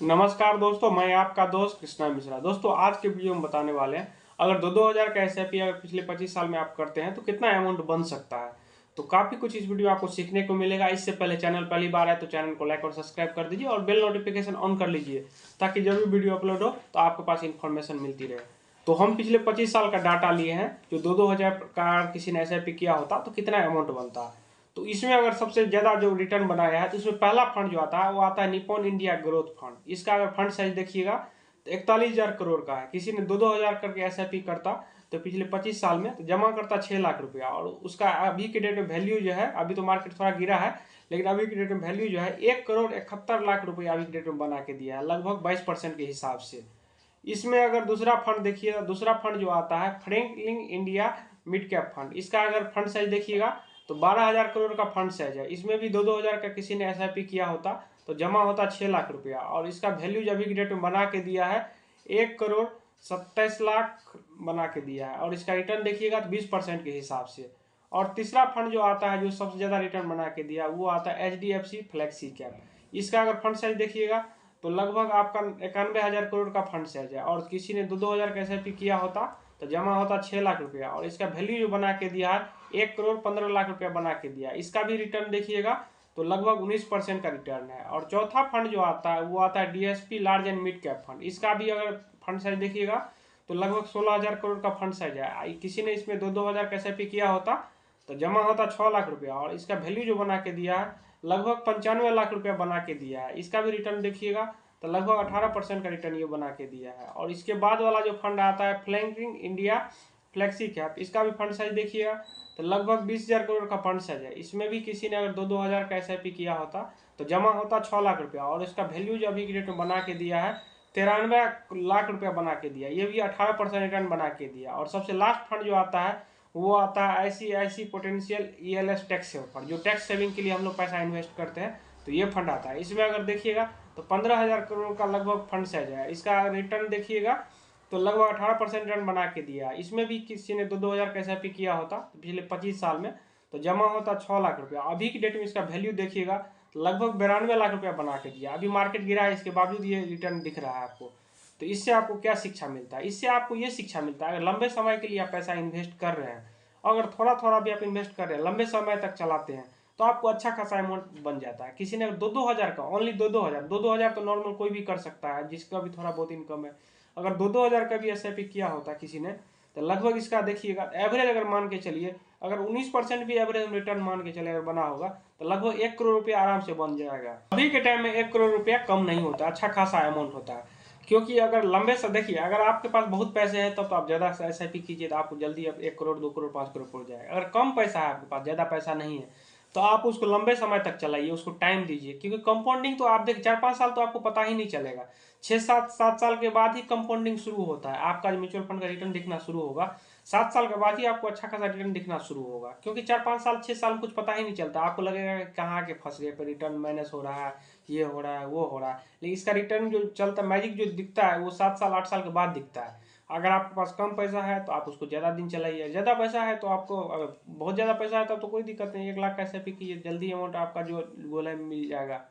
नमस्कार दोस्तों, मैं आपका दोस्त कृष्णा मिश्रा। दोस्तों, आज के वीडियो में बताने वाले हैं अगर 2-2000 का एसआईपी अगर पिछले 25 साल में आप करते हैं तो कितना अमाउंट बन सकता है। तो काफ़ी कुछ इस वीडियो में आपको सीखने को मिलेगा। इससे पहले चैनल पहली बार है तो चैनल को लाइक और सब्सक्राइब कर दीजिए और बेल नोटिफिकेशन ऑन कर लीजिए ताकि जब भी वीडियो अपलोड हो तो आपके पास इन्फॉर्मेशन मिलती रहे। तो हम पिछले 25 साल का डाटा लिए हैं, जो 2-2000 का किसी ने एसआईपी किया होता तो कितना अमाउंट बनता है। तो इसमें अगर सबसे ज़्यादा जो रिटर्न बनाया है तो इसमें पहला फंड जो आता है वो आता है निप्पॉन इंडिया ग्रोथ फंड। इसका अगर फंड साइज देखिएगा तो 41,000 करोड़ का है। किसी ने 2-2 हज़ार करके एसआईपी करता तो पिछले 25 साल में तो जमा करता 6 लाख रुपया, और उसका अभी के डेट में वैल्यू जो है, अभी तो मार्केट थोड़ा गिरा है लेकिन अभी के डेट में वैल्यू जो है 1,71,00,000 रुपया अभी के डेट में बना के दिया है, लगभग 22% के हिसाब से। इसमें अगर दूसरा फंड देखिएगा, दूसरा फंड जो आता है Franklin India mid cap fund. इसका अगर फंड साइज देखिएगा तो 12,000 करोड़ का फंड साइज है। इसमें भी 2-2 हज़ार का किसी ने एसआईपी किया होता तो जमा होता 6 लाख रुपया, और इसका वैल्यू अभी की डेट में बना के दिया है 1,27,00,000 बना के दिया है, और इसका रिटर्न देखिएगा तो 20% के हिसाब से। और तीसरा फंड जो आता है जो सबसे ज़्यादा रिटर्न बना के दिया वो आता है HDFC फ्लेक्सी कैप। इसका अगर फंड साइज देखिएगा तो लगभग आपका 91,000 करोड़ का फंड साइज है, और किसी ने 2-2 हज़ार का एसआईपी किया होता तो जमा होता 6 लाख रुपया, और इसका वैल्यू जो बना के दिया है 1,15,00,000 रुपया बना के दिया। इसका भी रिटर्न देखिएगा तो लगभग 19% का रिटर्न है। और चौथा फंड जो आता है वो आता है DSP large and mid cap fund. इसका भी अगर फंड साइज देखिएगा तो लगभग 16,000 करोड़ का फंड साइज है। किसी ने इसमें 2-2 हज़ार का एसआईपी किया होता तो जमा होता 6 लाख रुपया, और इसका वैल्यू जो बना के दिया है लगभग 95 लाख रुपया बना के दिया है। इसका भी रिटर्न देखिएगा तो लगभग 18% का रिटर्न ये बना के दिया है। और इसके बाद वाला जो फंड आता है फ्लैंकिंग इंडिया फ्लेक्सी कैप, इसका भी फंड साइज देखिएगा तो लगभग 20,000 करोड़ का फंड साइज है। इसमें भी किसी ने अगर 2-2 हज़ार का एसआईपी किया होता तो जमा होता 6 लाख रुपया, और इसका वैल्यू जो अभी की डेट में बना के दिया है 93 लाख रुपया बना के दिया। ये भी 18% रिटर्न बना के दिया। और सबसे लास्ट फंड जो आता है वो आता है ICICI potential ELS tax save fund, जो टैक्स सेविंग के लिए हम लोग पैसा इन्वेस्ट करते हैं। तो ये फंड आता है। इसमें अगर देखिएगा तो 15,000 करोड़ का लगभग फंड साइज है। इसका रिटर्न देखिएगा तो लगभग 18% रिटर्न बना के दिया। इसमें भी किसी ने 2-2 हज़ार का एसआईपी किया होता तो पिछले 25 साल में तो जमा होता 6 लाख रुपया। अभी की डेट में इसका वैल्यू देखिएगा तो लगभग 92 लाख रुपया बना के दिया। अभी मार्केट गिरा है, इसके बावजूद ये रिटर्न दिख रहा है आपको। तो इससे आपको क्या शिक्षा मिलता है? इससे आपको ये शिक्षा मिलता है अगर लंबे समय के लिए आप पैसा इन्वेस्ट कर रहे हैं, अगर थोड़ा थोड़ा भी आप इन्वेस्ट कर रहे हैं, लंबे समय तक चलाते हैं तो आपको अच्छा खासा अमाउंट बन जाता है। किसी ने अगर 2-2 हज़ार का, ओनली 2-2 हज़ार तो नॉर्मल कोई भी कर सकता है जिसका भी थोड़ा बहुत इनकम है। अगर 2-2 हज़ार का भी एसआईपी किया होता किसी ने तो लगभग इसका देखिएगा एवरेज अगर मान के चलिए, अगर 19% भी एवरेज रिटर्न मान के चले अगर बना होगा तो लगभग 1 करोड़ रुपया आराम से बन जाएगा। अभी के टाइम में 1 करोड़ रुपया कम नहीं होता, अच्छा खासा अमाउंट होता है। क्योंकि अगर लंबे से देखिए, अगर आपके पास बहुत पैसे हैं तब तो आप ज़्यादा एसआईपी कीजिए तो आपको जल्दी 1 करोड़ 2 करोड़ 5 करोड़ पड़ जाएगा। अगर कम पैसा है आपके पास, ज़्यादा पैसा नहीं है, तो आप उसको लंबे समय तक चलाइए, उसको टाइम दीजिए। क्योंकि कंपाउंडिंग तो आप देखिए 4-5 साल तो आपको पता ही नहीं चलेगा, 6-7 साल के बाद ही कंपाउंडिंग शुरू होता है। आपका म्यूचुअल फंड का रिटर्न दिखना शुरू होगा 7 साल के बाद ही आपको अच्छा खासा रिटर्न दिखना शुरू होगा। क्योंकि 4-5 साल 6 साल में कुछ पता ही नहीं चलता, आपको लगेगा कि कहाँ के फंस गए, पर रिटर्न माइनस हो रहा है, ये हो रहा है, वो हो रहा है। लेकिन इसका रिटर्न जो चलता मैजिक जो दिखता है वो 7 साल 8 साल के बाद दिखता है। अगर आपके पास कम पैसा है तो आप उसको ज़्यादा दिन चलाइए, ज़्यादा पैसा है तो आपको, अगर बहुत ज़्यादा पैसा है तब तो कोई दिक्कत नहीं, 1 लाख का एसआईपी कीजिए, जल्दी अमाउंट आपका जो गोल है मिल जाएगा।